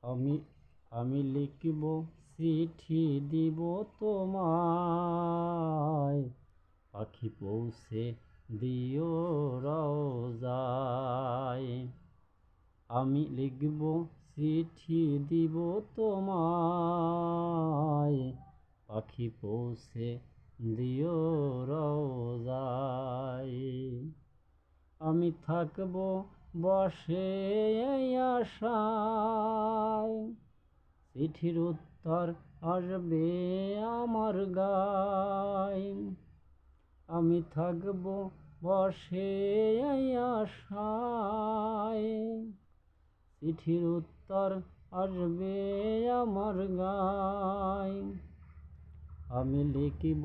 আমি আমি লিখব চিঠি দিব তোমায়, পাখি পৌঁছে দিও রওজায়। আমি লিখব চিঠি দিব তোমায়, পাখি পৌঁছে দিও রওজায়। আমি থাকব বসে এই আশায়, চিঠির উত্তর আসবে আমার গায়। আমি থাকব বসে এই আশায়, চিঠির উত্তর আসবে আমার গায়। আমি লিখিব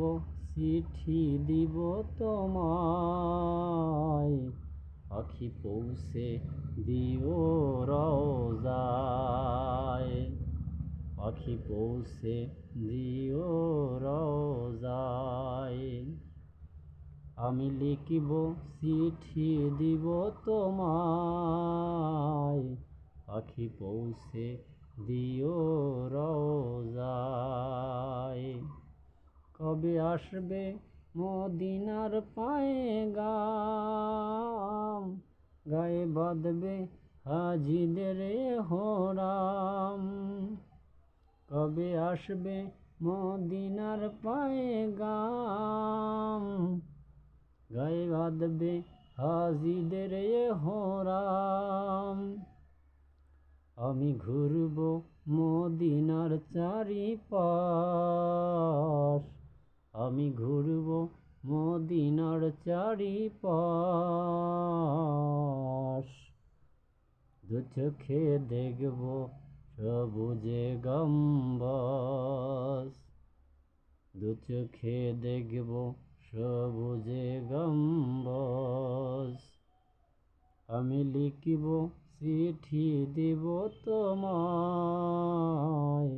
চিঠি দিব তোমায়, পাখি পৌঁছে দিও রওজায়। পাখি পৌঁছে দিও রওজায়। আমি লিখিব চিঠি দিব তোমায়, পাখি পৌঁছে দিও রওজায়। কবে আসবে মদিনার পায়গাম, গায়ে বাঁধবে হাজিদের হোরাম। কবে আসবে মদিনার পায়গাম, গায়ে বাঁধবে হাজিদের হোরাম। আমি ঘুরব মদিনার চারিপাশ, আমি ঘুরব মদিনার চারিপাশ। দু চোখে দেখব সবুজে গম্বুজ, দু চোখে দেখব সবুজে গম্বুজ। আমি লিখিব চিঠি দিব তোমায়,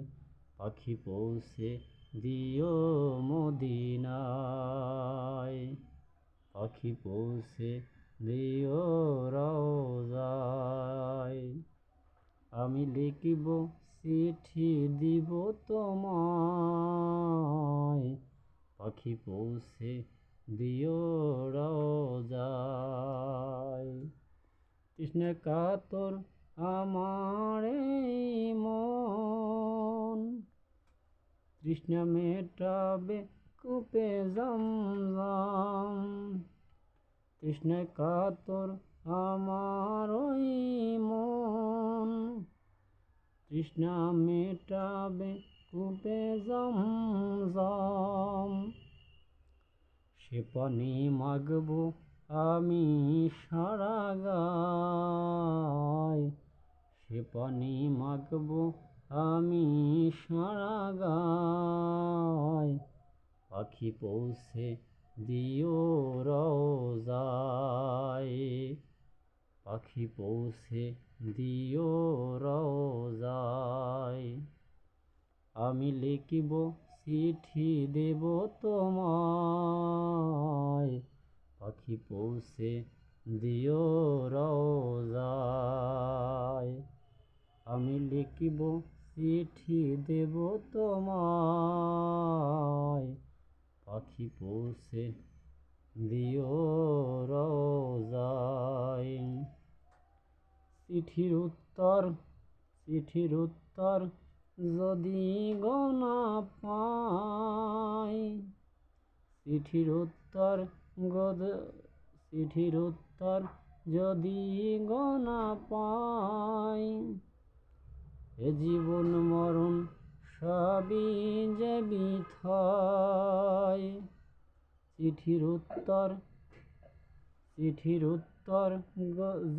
পাখি পৌঁছে দিও মদিনায়। পাখি পৌঁছে দিও রওজায়। আমি লিখিব চিঠি দিব তোমায়, পাখি পৌঁছে দিও রওজায়। তৃষ্ণা কাতর আমার এই মন, তৃষ্ণা মেটাবে কূপে জমজম। তৃষ্ণা কাতর আমার ওই মন, তৃষ্ণা মেটাবে কূপে জমজম। সে পানি মাগব আমি সারা গায়, সে পানি মাগব আমি সারা গায়। পাখি পৌঁছে দিও রওজায়, পাখি পৌঁছে দিও রওজায়। আমি লিখিব চিঠি দেব তোমায়, পাখি পৌঁছে দিও রওজায়। আমি লিখিব চিঠি দেব তোমায়, পাখি পৌঁছে দিও রওজায়। চিঠির উত্তর, চিঠির উত্তর যদি গো না পাই, চিঠির উত্তর চিঠির উত্তর যদি গো না পাই, এ জীবন মরণ সবই যে বৃথায়। চিঠির উত্তর, চিঠির উত্তর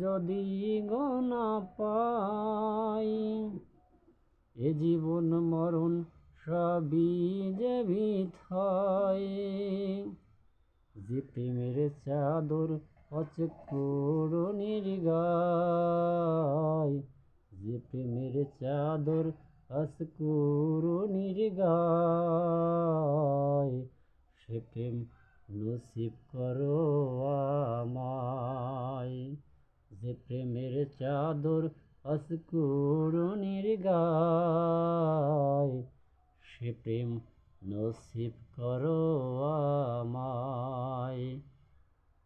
যদি গো না পাই, এ জীবন মরণ সবই যে বৃথায়। যে প্রেমের চাদর আছে করুণীর গায়, যে প্রেমের চাদর আছে করুণীর গায়। সে প্রেম নসিব করো আমায়, যে প্রেমের চাদর আজকুরুনির গায়, সে প্রেম নসিব করো আমায়।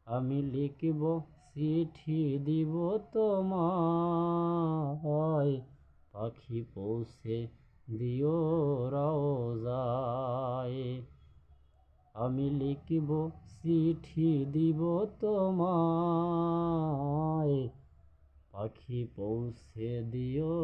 আমি লিখব চিঠি দিব তোমায়, পাখি পৌঁছে দিও রওজায়। আমি লিখব চিঠি দিব তোমায়, পাখি পৌঁছে দিও